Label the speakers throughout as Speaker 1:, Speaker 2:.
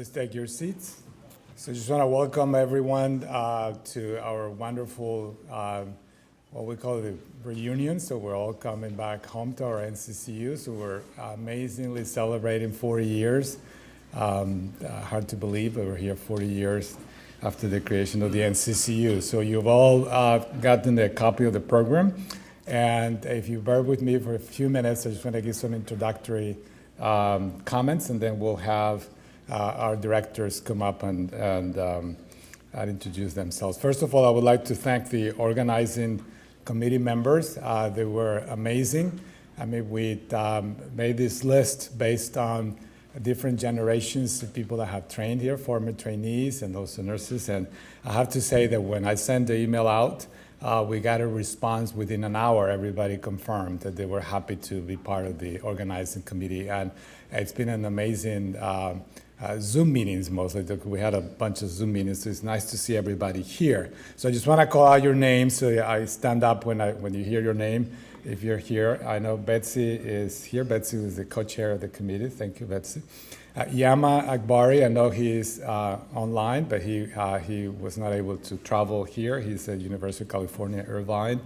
Speaker 1: Please take your seats. So I just want to welcome everyone to our wonderful, what we call the reunion. So we're all coming back home to our NCCU. So we're amazingly celebrating 40 years. Hard to believe, but we're here 40 years after the creation of the NCCU. So you've all gotten a copy of the program. And if you bear with me for a few minutes, I just want to give some introductory comments, and then we'll have our directors come up and introduce themselves. First of all, I would like to thank the organizing committee members. They were amazing. I mean, we made this list based on different generations of people that have trained here, former trainees and also nurses. And I have to say that when I sent the email out, we got a response within an hour. Everybody confirmed that they were happy to be part of the organizing committee. And it's been an amazing Zoom meetings mostly. We had a bunch of Zoom meetings, so it's nice to see everybody here. So I just want to call out your names, so I stand up when you hear your name. If you're here, I know Betsy is here. Betsy is the co-chair of the committee. Thank you, Betsy. Yama Akbari, I know he's online, but he was not able to travel here. He's at University of California, Irvine.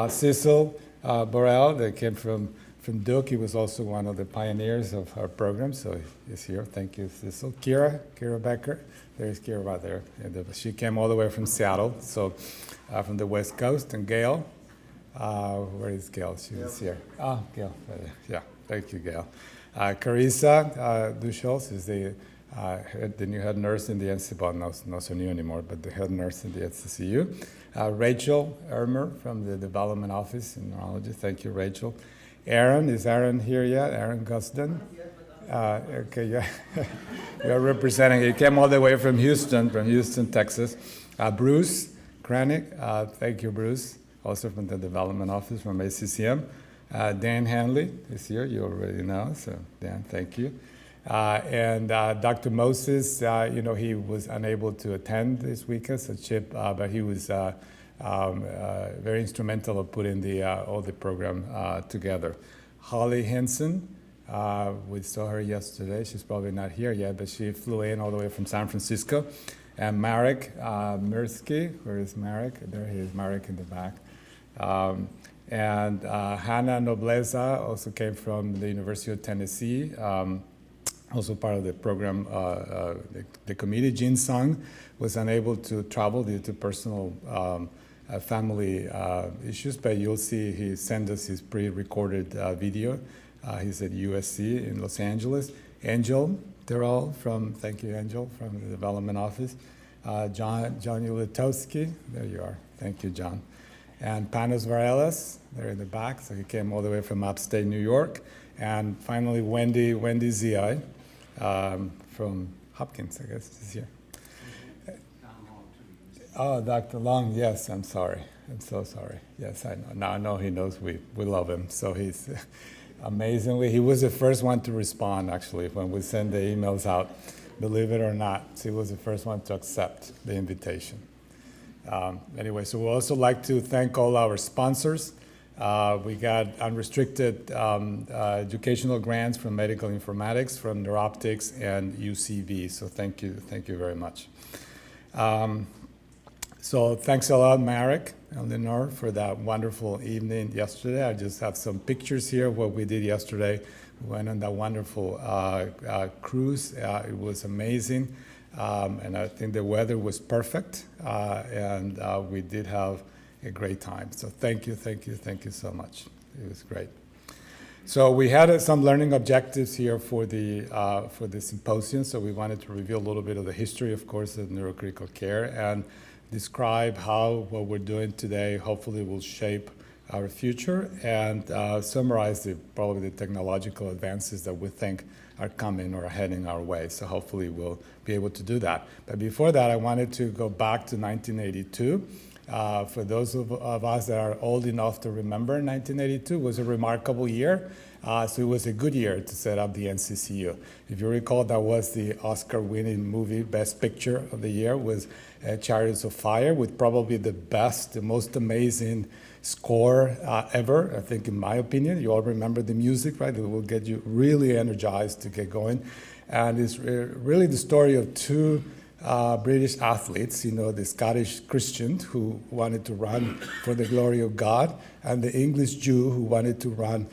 Speaker 1: Cecil Borrell, that came from Duke. He was also one of the pioneers of our program, so he's here. Thank you, Cecil. Kira Becker. There's Kira right there. And she came all the way from Seattle, so from the West Coast. And Gail. Where is Gail? She was here. Oh, Gail. Yeah, thank you, Gail. Carissa Duschholz is the new head nurse in the NCCU. Well, not so new anymore, but the head nurse in the NCCU. Rachel Ermer from the Development Office in Neurology. Thank you, Rachel. Aaron, is Aaron here yet? Aaron Gusden? Okay, yeah. You're representing, he came all the way from Houston, Texas. Bruce Kranick, thank you, Bruce. Also from the Development Office from ACCM. Dan Hanley is here, you already know, so Dan, thank you. And Dr. Moses, he was unable to attend this weekend, so Chip, but he was very instrumental of putting all the program together. Holly Henson, we saw her yesterday. She's probably not here yet, but she flew in all the way from San Francisco. And Marek Mirsky, where is Marek? There he is, Marek in the back. And Hannah Nobleza also came from the University of Tennessee, also part of the program, the committee. Jin Sung was unable to travel due to personal family issues, but you'll see he sent us his pre-recorded video. He's at USC in Los Angeles. Angel Terrell thank you, Angel, from the Development Office. John Ulatowski, there you are. Thank you, John. And Panos Varelas, there in the back, so he came all the way from upstate New York. And finally, Wendy Zi from Hopkins, I guess, is here. Oh, Dr. Long, yes, I'm sorry. I'm so sorry. Yes, I know. Now I know he knows we love him. So he's amazingly, he was the first one to respond, actually, when we send the emails out. Believe it or not, he was the first one to accept the invitation. Anyway, so we'd also like to thank all our sponsors. We got unrestricted educational grants from Medical Informatics, from Neuroptics, and UCB. So thank you very much. So thanks a lot, Marek and Lenore, for that wonderful evening yesterday. I just have some pictures here of what we did yesterday. We went on that wonderful cruise. It was amazing. And I think the weather was perfect. And we did have a great time. So thank you so much. It was great. So we had some learning objectives here for the symposium. So we wanted to reveal a little bit of the history, of course, of neurocritical care and describe how what we're doing today hopefully will shape our future and summarize probably the technological advances that we think are coming or are heading our way. So hopefully we'll be able to do that. But before that, I wanted to go back to 1982. For those of us that are old enough to remember, 1982 was a remarkable year. So it was a good year to set up the NCCU. If you recall, that was the Oscar-winning movie, Best Picture of the year, was Chariots of Fire, with probably the best, the most amazing score ever, I think, in my opinion. You all remember the music, right? It will get you really energized to get going. And it's really the story of two British athletes, the Scottish Christian who wanted to run for the glory of God, and the English Jew who wanted to run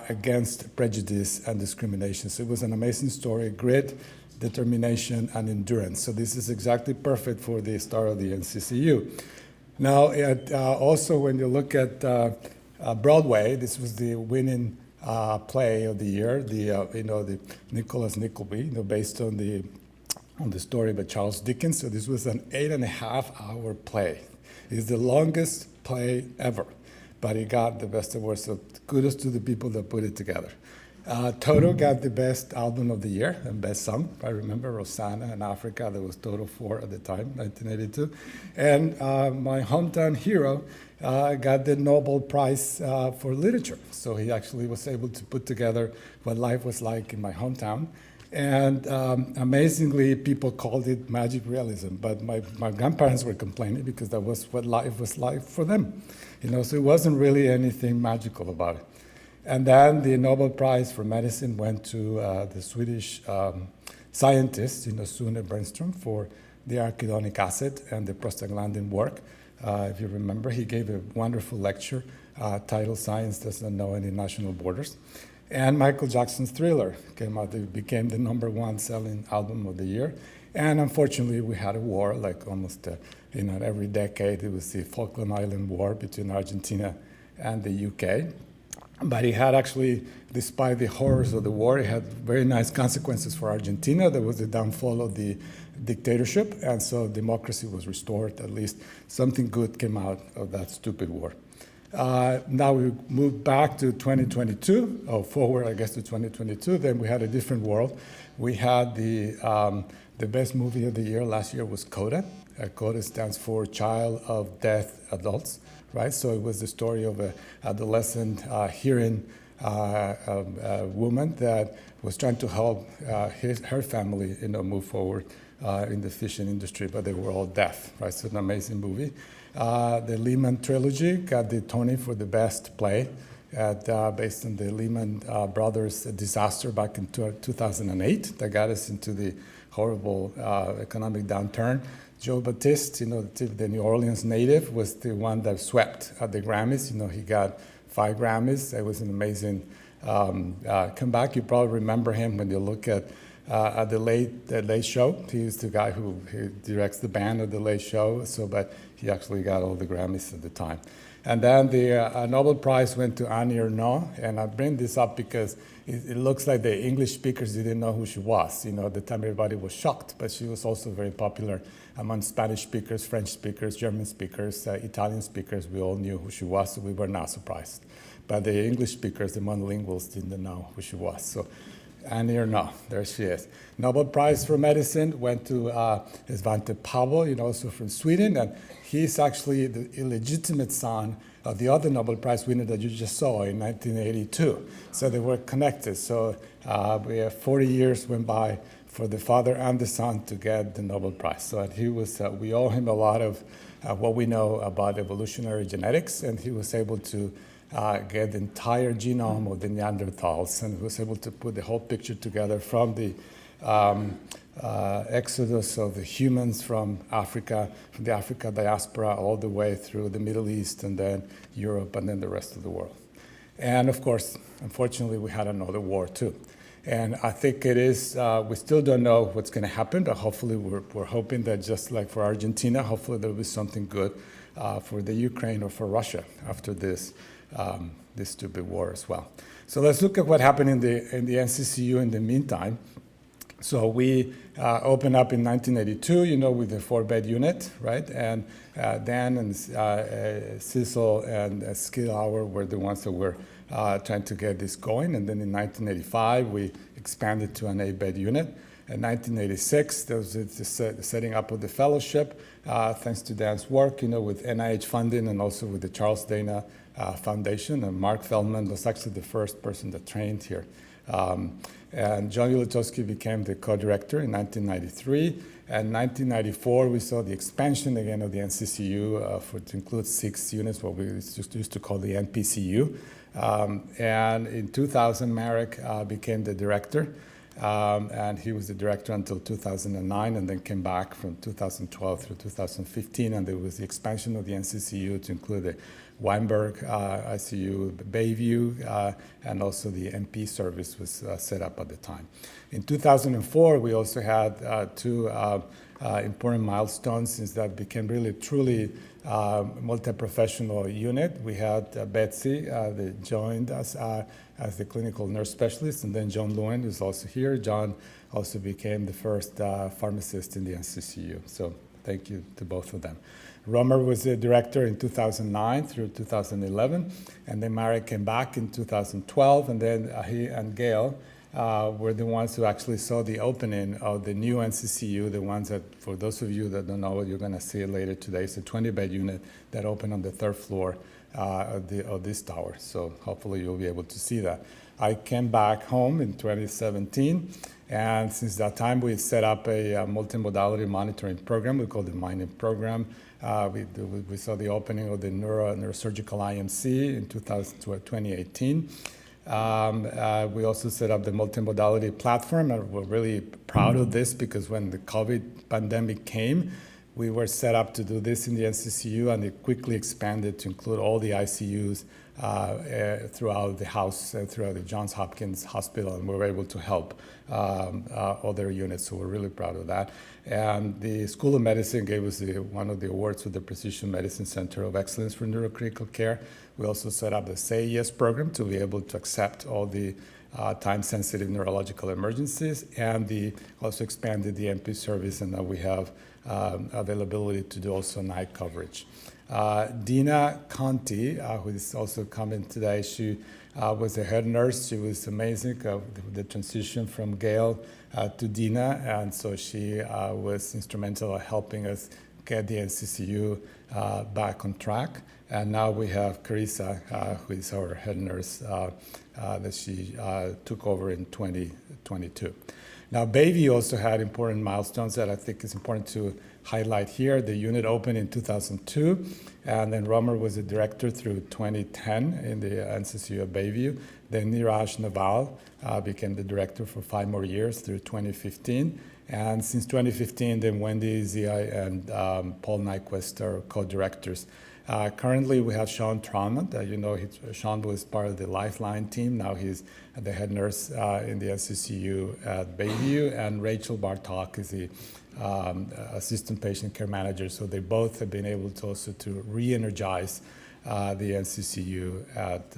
Speaker 1: against prejudice and discrimination. So it was an amazing story, grit, determination, and endurance. So this is exactly perfect for the start of the NCCU. Now, also when you look at Broadway, this was the winning play of the year, the Nicholas Nickleby, based on the story by Charles Dickens. So this was an 8.5-hour play. It's the longest play ever, but it got the best awards. So kudos to the people that put it together. Toto got the best album of the year and best song. I remember Rosanna in Africa. That was Toto 4 at the time, 1982. And my hometown hero got the Nobel Prize for literature. So he actually was able to put together what life was like in my hometown. And amazingly, people called it magic realism. But my grandparents were complaining because that was what life was like for them. So it wasn't really anything magical about it. And then the Nobel Prize for medicine went to the Swedish scientist, Sune Bernström, for the arachidonic acid and the prostaglandin work. If you remember, he gave a wonderful lecture titled Science Doesn't Know Any National Borders. And Michael Jackson's Thriller came out. It became the #1 selling album of the year. And unfortunately, we had a war, like almost every decade. It was the Falkland Island War between Argentina and the UK. But it had actually, despite the horrors of the war, it had very nice consequences for Argentina. There was the downfall of the dictatorship, and so democracy was restored. At least something good came out of that stupid war. Now we moved back to 2022, or forward, I guess, to 2022. Then we had a different world. We had the best movie of the year last year was CODA. CODA stands for Child of Deaf Adults, right? So it was the story of an adolescent hearing woman that was trying to help her family, move forward in the fishing industry, but they were all deaf, right? So an amazing movie. The Lehman trilogy got the Tony for the best play, based on the Lehman Brothers disaster back in 2008 that got us into the horrible economic downturn. Joe Batiste, the New Orleans native, was the one that swept at the Grammys. He got 5 Grammys. It was an amazing comeback. You probably remember him when you look at the Late Show. He's the guy who directs the band of the Late Show. But he actually got all the Grammys at the time. And then the Nobel Prize went to Annie Ernaux, and I bring this up because it looks like the English speakers didn't know who she was. At the time everybody was shocked, but she was also very popular among Spanish speakers, French speakers, German speakers, Italian speakers. We all knew who she was, so we were not surprised. But the English speakers, the monolinguals, didn't know who she was. So Annie Ernaux, there she is. Nobel Prize for medicine went to Svante Pääbo, also from Sweden, and he's actually the illegitimate son of the other Nobel Prize winner that you just saw in 1982. So they were connected. So we have 40 years went by for the father and the son to get the Nobel Prize. So he was, we owe him a lot of what we know about evolutionary genetics, and he was able to get the entire genome of the Neanderthals, and was able to put the whole picture together from the exodus of the humans from Africa, from the Africa diaspora, all the way through the Middle East, and then Europe, and then the rest of the world. And of course, unfortunately, we had another war too. And I think it is, we still don't know what's going to happen, but hopefully we're hoping that just like for Argentina, hopefully there will be something good for the Ukraine or for Russia after this stupid war as well. So let's look at what happened in the NCCU in the meantime. So we opened up in 1982, with the 4-bed unit, right? And Dan and Cecil and Skill Hour were the ones that were trying to get this going. And then in 1985, we expanded to an 8-bed unit. In 1986, there was the setting up of the fellowship, thanks to Dan's work, with NIH funding and also with the Charles Dana Foundation. And Mark Feldman was actually the first person that trained here. And John Ulatowski became the co-director in 1993. And 1994, we saw the expansion again of the NCCU to include 6 units, what we used to call the NPCU. And in 2000, Marek became the director. and he was the director until 2009, and then came back from 2012 through 2015, and there was the expansion of the NCCU to include the Weinberg ICU, Bayview, and also the MP service was set up at the time. In 2004, we also had two important milestones since that became really truly multi-professional unit. We had Betsy that joined us as the clinical nurse specialist, and then John Lewin, who's also here. John also became the first pharmacist in the NCCU. So thank you to both of them. Romer was the director in 2009 through 2011, and then Marek came back in 2012, and then he and Gail were the ones who actually saw the opening of the new NCCU, the ones that, for those of you that don't know, you're going to see it later today. It's a 20-bed unit that opened on the third floor of this tower. So hopefully you'll be able to see that. I came back home in 2017, and since that time we set up a multimodality monitoring program we call the MINIM program. We saw the opening of the neurosurgical IMC in 2018. We also set up the multimodality platform, and we're really proud of this because when the COVID pandemic came, we were set up to do this in the NCCU, and it quickly expanded to include all the ICUs throughout the house, throughout the Johns Hopkins Hospital, and we were able to help other units, so we're really proud of that. And the School of Medicine gave us one of the awards for the Precision Medicine Center of Excellence for Neurocritical Care. We also set up the Say Yes program to be able to accept all the time-sensitive neurological emergencies, and also expanded the MP service, and now we have availability to do also night coverage. Dina Conti, who is also coming today, she was a head nurse. She was amazing, the transition from Gail to Dina, and so she was instrumental in helping us get the NCCU back on track. And now we have Carissa, who is our head nurse, that she took over in 2022. Now, Bayview also had important milestones that I think is important to highlight here. The unit opened in 2002, and then Romer was the director through 2010 in the NCCU of Bayview. Then Niraj Naval became the director for 5 more years through 2015. And since 2015, then Wendy, Zia, and Paul Nyquist are co-directors. Currently, we have Sean Traumont. You know, Sean was part of the Lifeline team. Now he's the head nurse in the NCCU at Bayview, and Rachel Bartok is the assistant patient care manager. So they both have been able to also to re-energize the NCCU at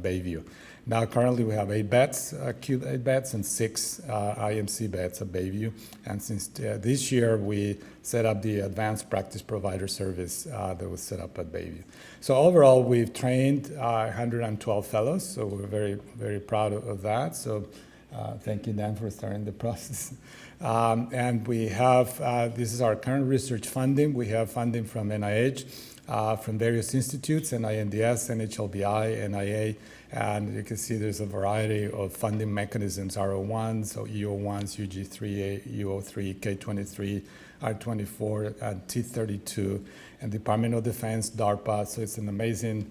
Speaker 1: Bayview. Now, currently, we have 8 beds, acute 8 beds, and 6 IMC beds at Bayview. And since this year, we set up the advanced practice provider service that was set up at Bayview. So overall, we've trained 112 fellows, so we're very, very proud of that. So thank you, Dan, for starting the process. And we have, this is our current research funding. We have funding from NIH, from various institutes, NINDS, NHLBI, NIA, and you can see there's a variety of funding mechanisms, R01s, so EO1s, UG3A, UO3, K23, R24, and T32, and Department of Defense, DARPA, so it's an amazing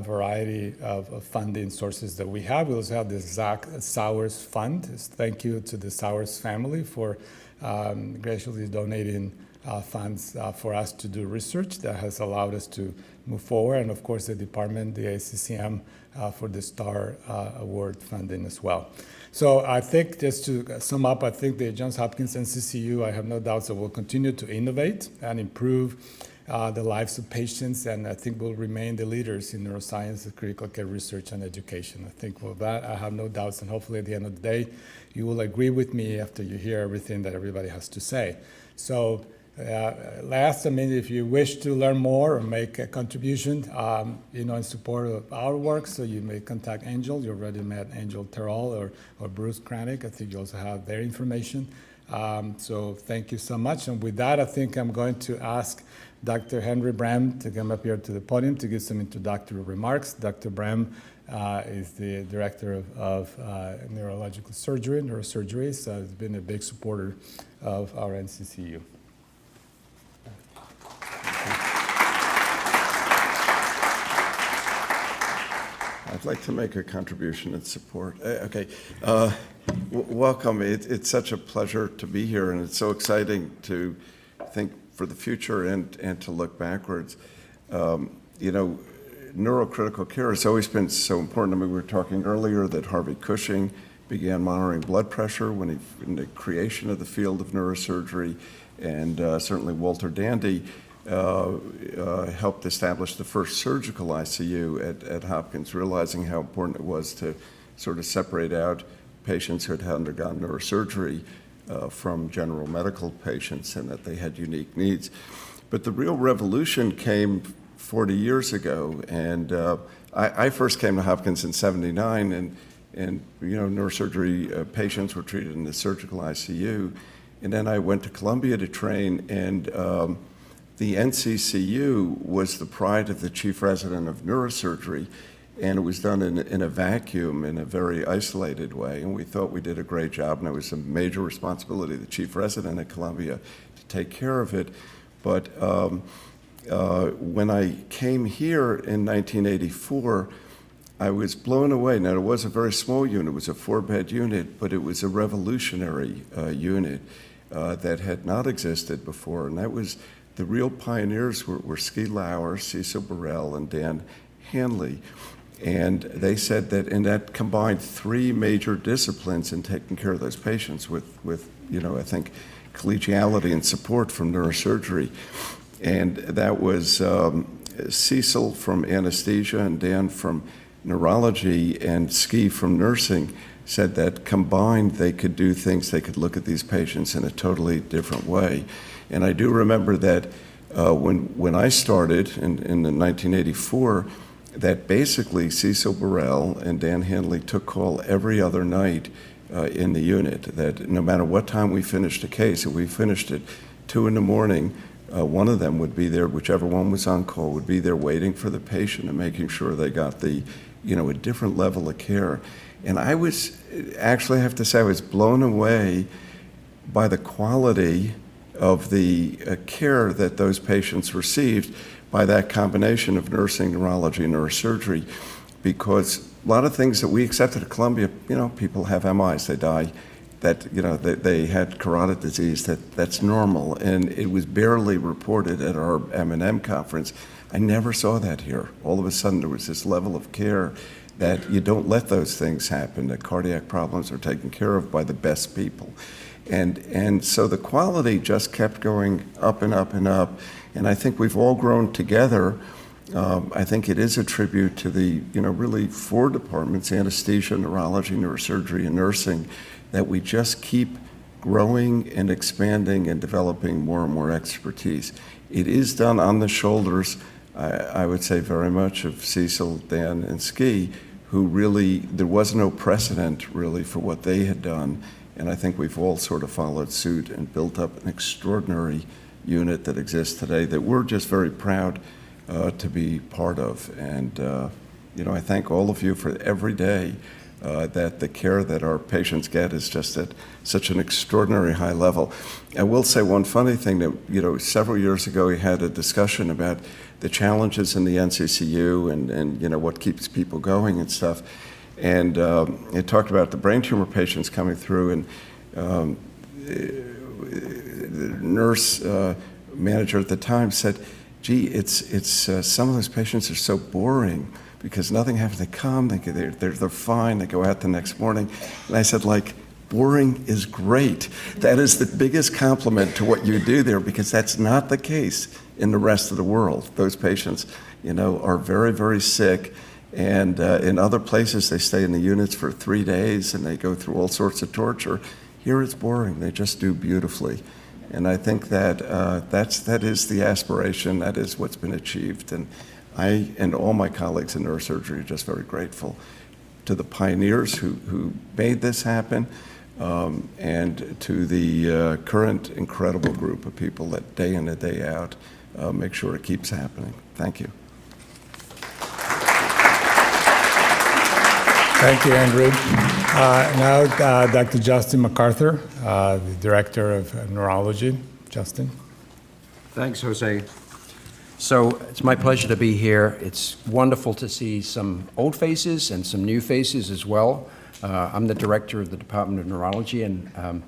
Speaker 1: variety of funding sources that we have. We also have the Zach Sowers Fund. Thank you to the Sowers family for graciously donating funds for us to do research that has allowed us to move forward, and of course the department, the ACCM, for the STAR Award funding as well. So I think, just to sum up, I think the Johns Hopkins NCCU, I have no doubts that will continue to innovate and improve the lives of patients, and I think we'll remain the leaders in neuroscience and critical care research and education. I think with that, I have no doubts, and hopefully at the end of the day, you will agree with me after you hear everything that everybody has to say. So last, I mean, if you wish to learn more or make a contribution, in support of our work, so you may contact Angel. You already met Angel Terrell or Bruce Kranick. I think you also have their information. So thank you so much. And with that, I think I'm going to ask Dr. Henry Brem to come up here to the podium to give some introductory remarks. Dr. Brem is the director of neurological surgery, neurosurgery, so he's been a big supporter of our NCCU.
Speaker 2: I'd like to make a contribution and support. Okay. Welcome. It's such a pleasure to be here, and it's so exciting to think for the future and to look backwards. You know, neurocritical care has always been so important. I mean, we were talking earlier that Harvey Cushing began monitoring blood pressure in the creation of the field of neurosurgery, and certainly Walter Dandy helped establish the first surgical ICU at Hopkins, realizing how important it was to sort of separate out patients who had undergone neurosurgery from general medical patients and that they had unique needs. But the real revolution came 40 years ago, and I first came to Hopkins in '79, and you know, neurosurgery patients were treated in the surgical ICU. And then I went to Columbia to train, and the NCCU was the pride of the chief resident of neurosurgery, and it was done in a vacuum, in a very isolated way, and we thought we did a great job, and it was a major responsibility of the chief resident at Columbia to take care of it. But when I came here in 1984, I was blown away. Now, it was a very small unit. It was a 4-bed unit, but it was a revolutionary unit that had not existed before, and that was the real pioneers were Ski Lauer, Cecil Burrell, and Dan Hanley. And they said that, and that combined 3 major disciplines in taking care of those patients with you know, I think, collegiality and support from neurosurgery. And that was Cecil from anesthesia and Dan from neurology and Ski from nursing, said that combined they could do things, they could look at these patients in a totally different way. And I do remember that when I started in 1984, that basically Cecil Burrell and Dan Hanley took call every other night in the unit, that no matter what time we finished a case, if we finished at 2 in the morning, one of them would be there, whichever one was on call, would be there waiting for the patient and making sure they got the, you know, a different level of care. And I was, actually I have to say, I was blown away by the quality of the care that those patients received by that combination of nursing, neurology, and neurosurgery, because a lot of things that we accepted at Columbia, you know, people have MIs, they die, that, you know, they had carotid disease, that's normal, and it was barely reported at our M&M conference. I never saw that here. All of a sudden there was this level of care that you don't let those things happen, that cardiac problems are taken care of by the best people. And so the quality just kept going up and up and up, and I think we've all grown together. I think it is a tribute to the, you know, really 4 departments, anesthesia, neurology, neurosurgery, and nursing, that we just keep growing and expanding and developing more and more expertise. It is done on the shoulders, I would say, very much of Cecil, Dan, and Ski, who really, there was no precedent really for what they had done. And I think we've all sort of followed suit and built up an extraordinary unit that exists today that we're just very proud to be part of. And, you know, I thank all of you for every day that the care that our patients get is just at such an extraordinary high level. I will say one funny thing that, you know, several years ago we had a discussion about the challenges in the NCCU and you know, what keeps people going and stuff. And it talked about the brain tumor patients coming through, and the nurse manager at the time said, gee, it's some of those patients are so boring because nothing happens. They come, they're fine, they go out the next morning. And I said, like, boring is great. That is the biggest compliment to what you do there, because that's not the case in the rest of the world. Those patients, you know, are very, very sick. And in other places, they stay in the units for 3 days and they go through all sorts of torture. Here it's boring. They just do beautifully. And I think that that is the aspiration. That is what's been achieved. And I and all my colleagues in neurosurgery are just very grateful to the pioneers who made this happen, and to the current incredible group of people that day in and day out make sure it keeps happening. Thank you.
Speaker 1: Thank you, Andrew. Now, Dr. Justin MacArthur, the Director of Neurology. Justin.
Speaker 3: Thanks, Jose. So it's my pleasure to be here. It's wonderful to see some old faces and some new faces as well. I'm the director of the Department of Neurology, and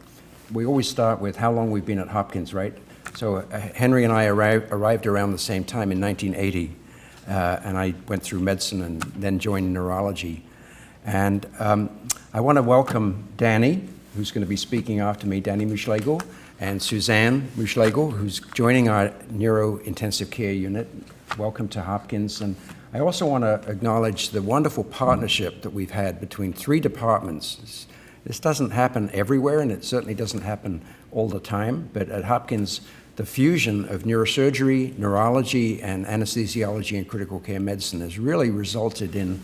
Speaker 3: we always start with how long we've been at Hopkins, right? So Henry and I arrived around the same time in 1980, and I went through medicine and then joined neurology. And I want to welcome Danny, who's going to be speaking after me, Danny Muschlegel, and Suzanne Muschlegel, who's joining our neuro-intensive care unit. Welcome to Hopkins. And I also want to acknowledge the wonderful partnership that we've had between 3 departments. This doesn't happen everywhere, and it certainly doesn't happen all the time, but at Hopkins, the fusion of neurosurgery, neurology, and anesthesiology and critical care medicine has really resulted in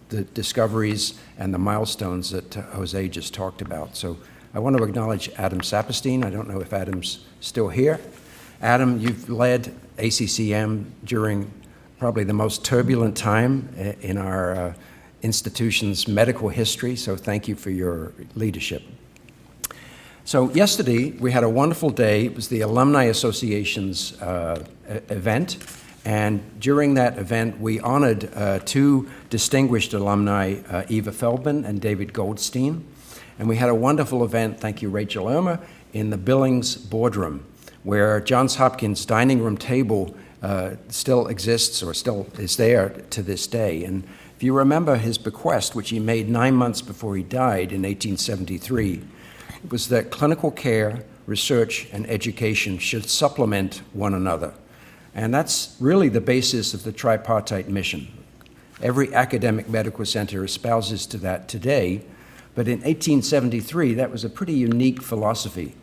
Speaker 3: the discoveries and the milestones that Jose just talked about. So I want to acknowledge Adam Saperstein. I don't know if Adam's still here. Adam, you've led ACCM during probably the most turbulent time in our institution's medical history, so thank you for your leadership. So yesterday, we had a wonderful day. It was the Alumni Association's event, and during that event, we honored 2 distinguished alumni, Eva Feldman and David Goldstein, and we had a wonderful event, thank you, Rachel Irma, in the Billings boardroom, where Johns Hopkins dining room table still exists or still is there to this day. And if you remember his bequest, which he made 9 months before he died in 1873, it was that clinical care, research, and education should supplement one another. And that's really the basis of the tripartite mission. Every academic medical center espouses to that today, but in 1873, that was a pretty unique philosophy.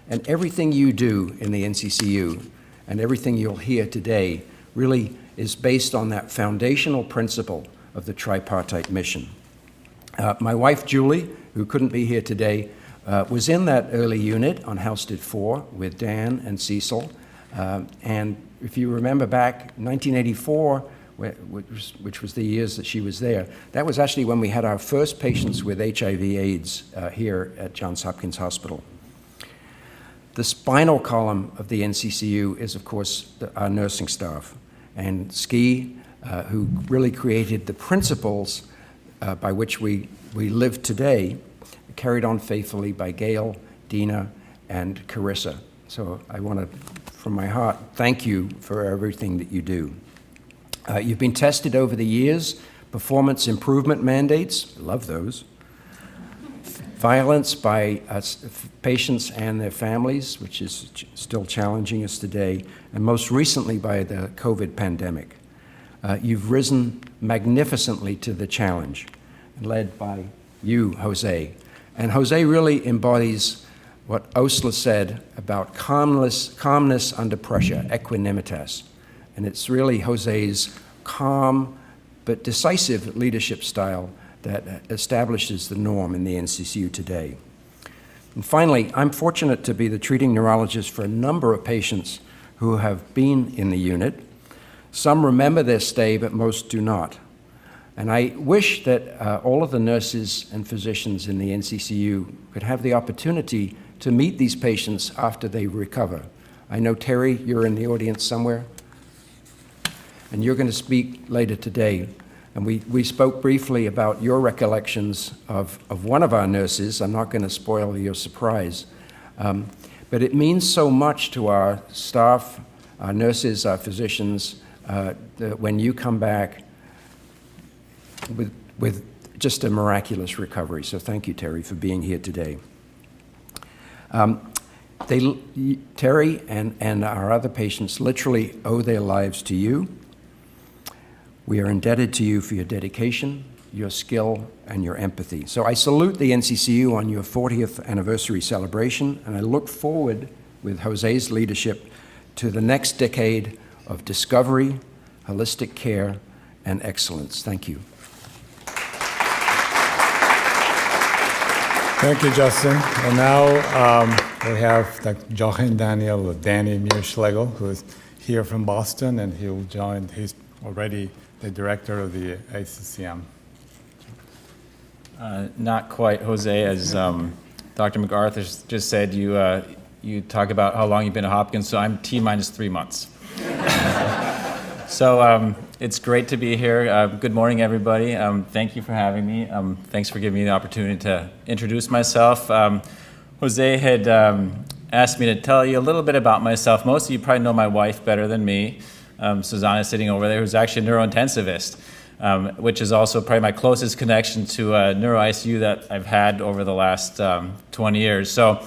Speaker 3: And everything you do in the NCCU and everything you'll hear today really is based on that foundational principle of the tripartite mission. My wife, Julie, who couldn't be here today, was in that early unit on Halsted 4 with Dan and Cecil. And if you remember back, 1984, which was the years that she was there, that was actually when we had our first patients with HIV/AIDS here at Johns Hopkins Hospital. The spinal column of the NCCU is, of course, our nursing staff. And Ski, who really created the principles by which we live today, carried on faithfully by Gail, Dina, and Carissa. So I want to, from my heart, thank you for everything that you do. You've been tested over the years, performance improvement mandates, love those, violence by patients and their families, which is still challenging us today, and most recently by the COVID pandemic. You've risen magnificently to the challenge, led by you, Jose. And Jose really embodies what Osler said about calmness under pressure, equanimitas. And it's really Jose's calm but decisive leadership style that establishes the norm in the NCCU today. And finally, I'm fortunate to be the treating neurologist for a number of patients who have been in the unit. Some remember their stay, but most do not. And I wish that all of the nurses and physicians in the NCCU could have the opportunity to meet these patients after they recover. I know, Terry, you're in the audience somewhere, and you're going to speak later today. And we spoke briefly about your recollections of one of our nurses. I'm not going to spoil your surprise. But it means so much to our staff, our nurses, our physicians, that when you come back with just a miraculous recovery. So thank you, Terry, for being here today. Terry and our other patients literally owe their lives to you. We are indebted to you for your dedication, your skill, and your empathy. So I salute the NCCU on your 40th anniversary celebration, and I look forward, with Jose's leadership, to the next decade of discovery, holistic care, and excellence. Thank you.
Speaker 1: Thank you, Justin. And now we have Dr. Jochen Daniel, Danny Muschlegel, who is here from Boston, and he'll join. He's already the director of the ACCM.
Speaker 4: Not quite, Jose. As Dr. MacArthur just said, you talk about how long you've been at Hopkins, so I'm T-minus 3 months. So it's great to be here. Good morning, everybody. Thank you for having me. Thanks for giving me the opportunity to introduce myself. Jose had asked me to tell you a little bit about myself. Most of you probably know my wife better than me. Susanna sitting over there, who's actually a neurointensivist, which is also probably my closest connection to neuro ICU that I've had over the last 20 years. So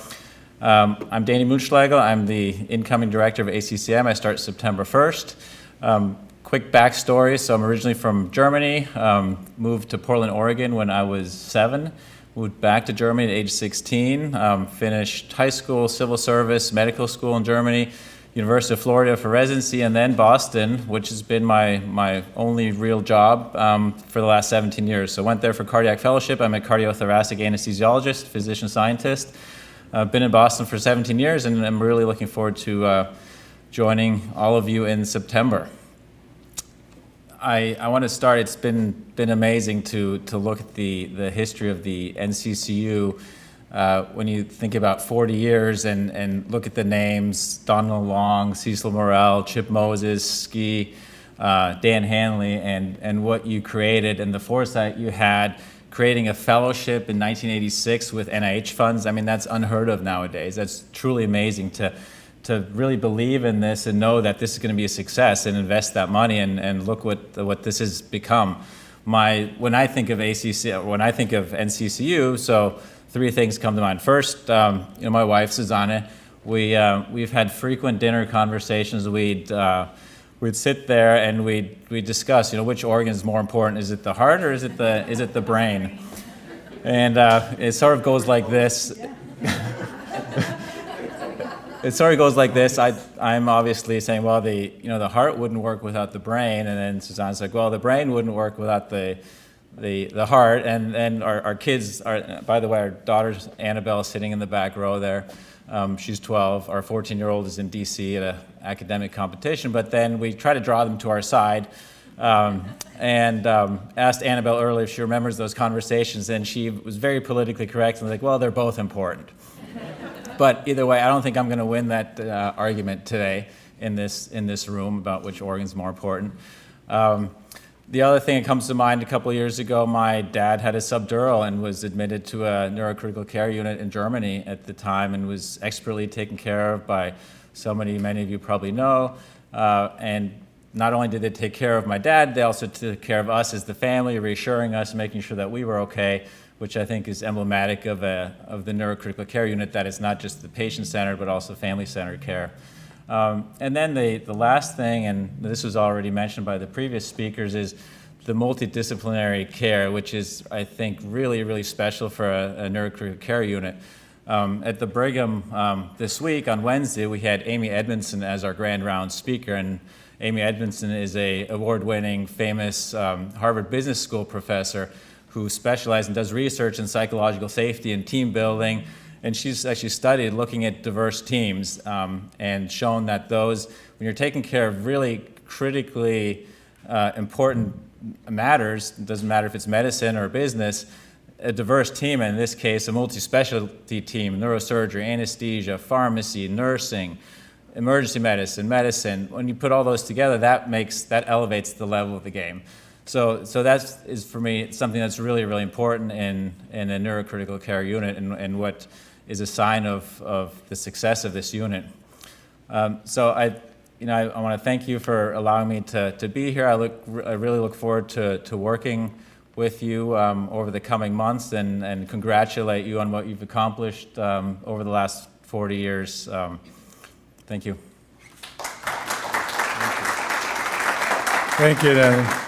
Speaker 4: I'm Danny Munschlegel. I'm the incoming director of ACCM. I start September 1st. Quick backstory. So I'm originally from Germany, moved to Portland, Oregon when I was 7, moved back to Germany at age 16, finished high school, civil service, medical school in Germany, University of Florida for residency, and then Boston, which has been my only real job for the last 17 years. So I went there for cardiac fellowship. I'm a cardiothoracic anesthesiologist, physician scientist. I've been in Boston for 17 years, and I'm really looking forward to joining all of you in September. I want to start. It's been amazing to look at the history of the NCCU. When you think about 40 years and look at the names, Donald Long, Cecil Morrell, Chip Moses, Ski, Dan Hanley, and what you created and the foresight you had creating a fellowship in 1986 with NIH funds. I mean, that's unheard of nowadays. That's truly amazing to really believe in this and know that this is going to be a success and invest that money and look what this has become. When I think of NCCU, so 3 things come to mind. First, my wife Susanna, we've had frequent dinner conversations. We'd sit there and we'd discuss, which organ is more important? Is it the heart or is it the brain? And it sort of goes like this. It sort of goes like this. I'm obviously saying, well, the heart wouldn't work without the brain, and then Susanna's like, well, the brain wouldn't work without the heart, and our kids are. By the way, our daughter's Annabelle is sitting in the back row there. She's 12. Our 14-year-old is in D.C. at an academic competition. But then we try to draw them to our side, and asked Annabelle earlier if she remembers those conversations, and she was very politically correct and was like, well, they're both important. But either way, I don't think I'm going to win that argument today in this room about which organ's more important. The other thing that comes to mind, a couple of years ago, my dad had a subdural and was admitted to a neurocritical care unit in Germany at the time and was expertly taken care of by somebody many of you probably know. And not only did they take care of my dad, they also took care of us as the family, reassuring us, making sure that we were okay, which I think is emblematic of the neurocritical care unit, that it's not just the patient-centered, but also family-centered care. And then the last thing, and this was already mentioned by the previous speakers, is the multidisciplinary care, which is, I think, really, really special for a neurocritical care unit. At the Brigham this week, on Wednesday, we had Amy Edmondson as our grand round speaker, and Amy Edmondson is an award-winning, famous Harvard Business School professor who specializes and does research in psychological safety and team building. And she's actually studied looking at diverse teams and shown that when you're taking care of really critically important matters, it doesn't matter if it's medicine or business, a diverse team, and in this case, a multi-specialty team, neurosurgery, anesthesia, pharmacy, nursing, emergency medicine, when you put all those together, that elevates the level of the game. So that is, for me, something that's really, really important in a neurocritical care unit and what is a sign of the success of this unit. So I want to thank you for allowing me to be here. I really look forward to working with you over the coming months and congratulate you on what you've accomplished over the last 40 years. Thank you.
Speaker 1: Thank you, Danny.